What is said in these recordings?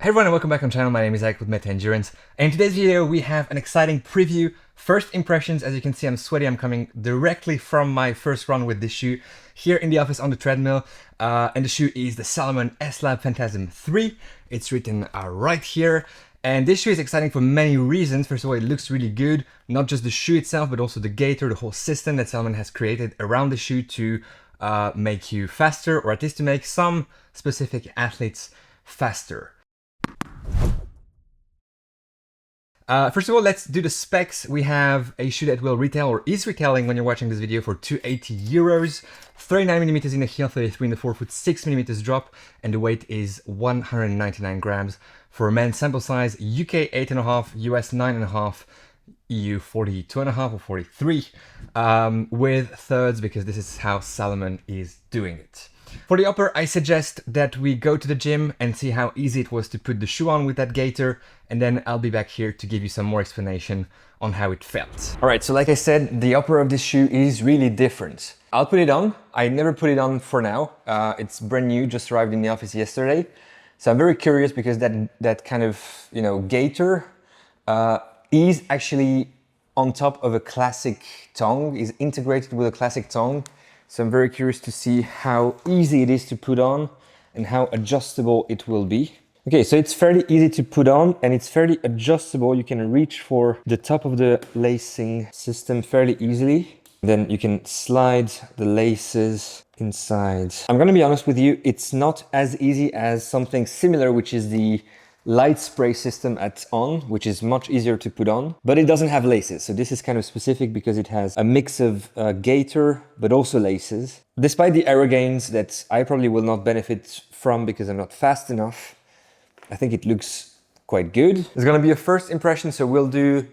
Hey everyone and welcome back on the channel. My name is Zach with Meta Endurance. And in today's video we have an exciting preview. First impressions, as you can see I'm sweaty, I'm coming directly from my first run with this shoe here in the office on the treadmill. And the shoe is the Salomon S Phantasm 3. It's written right here. And this shoe is exciting for many reasons. First of all, it looks really good. Not just the shoe itself, but also the gaiter, the whole system that Salomon has created around the shoe to make you faster, or at least to make some specific athletes faster. First of all, let's do the specs. We have a shoe that will retail, or is retailing when you're watching this video, for 280 euros, 39mm in the heel, 33 in the forefoot, 6mm drop, and the weight is 199 grams. For a men's sample size, UK 8.5, US 9.5, EU 42.5 or 43, with thirds, because this is how Salomon is doing it. For the upper, I suggest that we go to the gym and see how easy it was to put the shoe on with that gaiter, and then I'll be back here to give you some more explanation on how it felt. All right, so like I said, the upper of this shoe is really different. I'll put it on. I never put it on for now. It's brand new, just arrived in the office yesterday. So I'm very curious because that kind of, gaiter is actually on top of a classic tongue, is integrated with a classic tongue. So I'm very curious to see how easy it is to put on and how adjustable it will be. Okay, so it's fairly easy to put on and it's fairly adjustable. You can reach for the top of the lacing system fairly easily. Then you can slide the laces inside. I'm gonna be honest with you, it's not as easy as something similar, which is the light spray system at On, which is much easier to put on, but it doesn't have laces. So this is kind of specific because it has a mix of gaiter, but also laces. Despite the aero gains that I probably will not benefit from because I'm not fast enough, I think it looks quite good. It's gonna be a first impression, so we'll do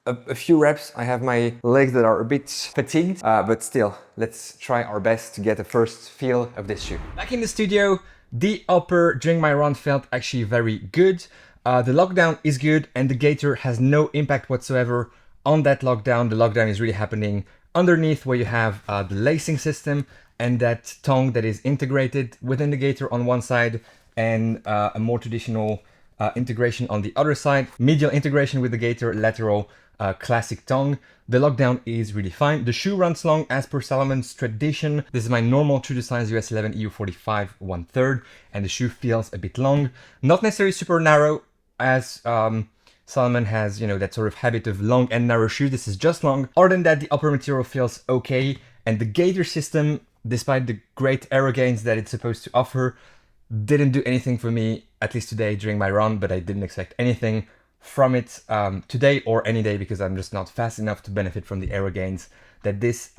a few reps. I have my legs that are a bit fatigued, but still, let's try our best to get a first feel of this shoe. Back in the studio, the upper during my run felt actually very good. The lockdown is good and the gaiter has no impact whatsoever on that lockdown. The lockdown is really happening underneath, where you have the lacing system and that tongue that is integrated within the gaiter on one side, and a more traditional integration on the other side. Medial integration with the gaiter, lateral classic tongue. The lockdown is really fine. The shoe runs long as per Salomon's tradition. This is my normal true to size US 11 EU 45 1/3, and the shoe feels a bit long. Not necessarily super narrow, as Salomon has, that sort of habit of long and narrow shoes. This is just long. Other than that, the upper material feels okay, and the gaiter system, despite the great aero gains that it's supposed to offer, didn't do anything for me, at least today during my run, but I didn't expect anything from it today or any day, because I'm just not fast enough to benefit from the aero gains that this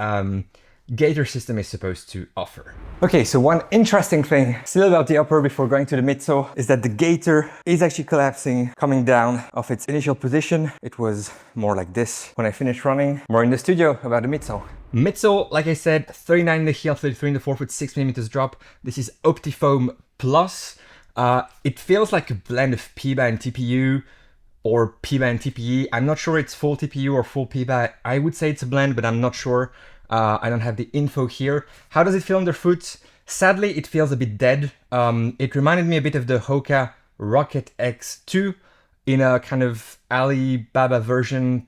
gaiter system is supposed to offer. Okay, so one interesting thing still about the upper before going to the midsole is that the gaiter is actually collapsing, coming down off its initial position. It was more like this when I finished running. More in the studio about the midsole. Midsole, like I said, 39 in the heel, 33 in the forefoot, 6mm drop. This is Optifoam Plus. It feels like a blend of PBA and TPU, or PBA and TPE. I'm not sure it's full TPU or full PBA. I would say it's a blend, but I'm not sure. I don't have the info here. How does it feel underfoot? Sadly, it feels a bit dead. It reminded me a bit of the Hoka Rocket X2 in a kind of Alibaba version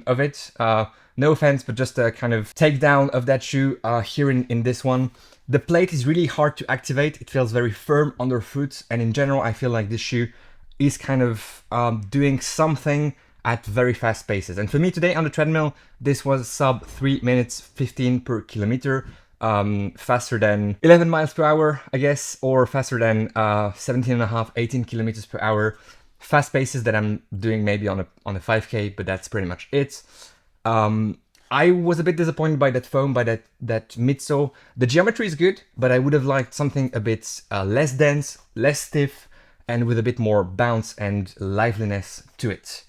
of it. No offense, but just a kind of takedown of that shoe here in this one. The plate is really hard to activate. It feels very firm underfoot, and in general, I feel like this shoe is kind of doing something at very fast paces. And for me today on the treadmill, this was sub 3 minutes 15 per kilometer, faster than 11 miles per hour, I guess, or faster than 17.5, 18 kilometers per hour. Fast paces that I'm doing maybe on a 5K, but that's pretty much it. I was a bit disappointed by that foam, by that midsole. The geometry is good, but I would have liked something a bit less dense, less stiff, and with a bit more bounce and liveliness to it.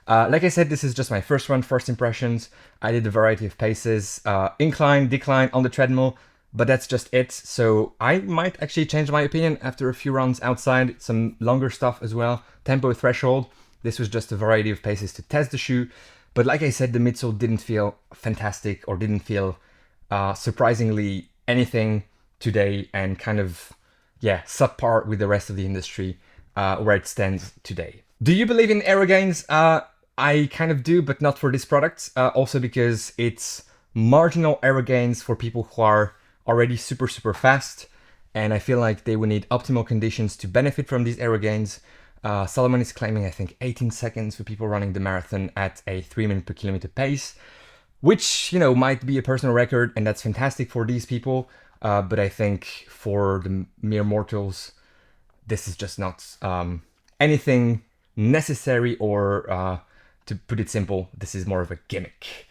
Like I said, this is just my first run, first impressions. I did a variety of paces, incline, decline on the treadmill, but that's just it. So I might actually change my opinion after a few runs outside, some longer stuff as well, tempo threshold. This was just a variety of paces to test the shoe. But like I said, the midsole didn't feel fantastic, or didn't feel surprisingly anything today, and kind of, subpar with the rest of the industry. where it stands today. Do you believe in aero gains? I kind of do, but not for this product. Also because it's marginal aero gains for people who are already super fast, and I feel like they would need optimal conditions to benefit from these aero gains. Salomon is claiming, I think, 18 seconds for people running the marathon at a 3 minute per kilometer pace, which, you know, might be a personal record, and that's fantastic for these people. But I think for the mere mortals, this is just not anything necessary, or to put it simple, this is more of a gimmick.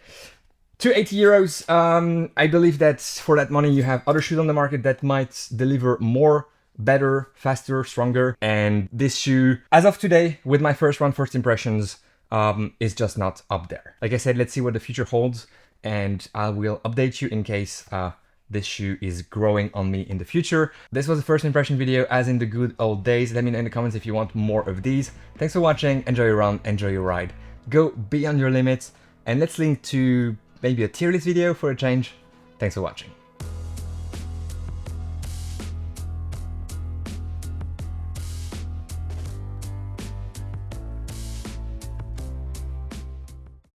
280 euros. I believe that for that money you have other shoes on the market that might deliver more, better, faster, stronger. And this shoe, as of today, with my first impressions, is just not up there. Like I said, let's see what the future holds, and I will update you in case this shoe is growing on me in the future. This was a first impression video, as in the good old days. Let me know in the comments if you want more of these. Thanks for watching. Enjoy your run, enjoy your ride. Go beyond your limits, and let's link to maybe a tier list video for a change. Thanks for watching.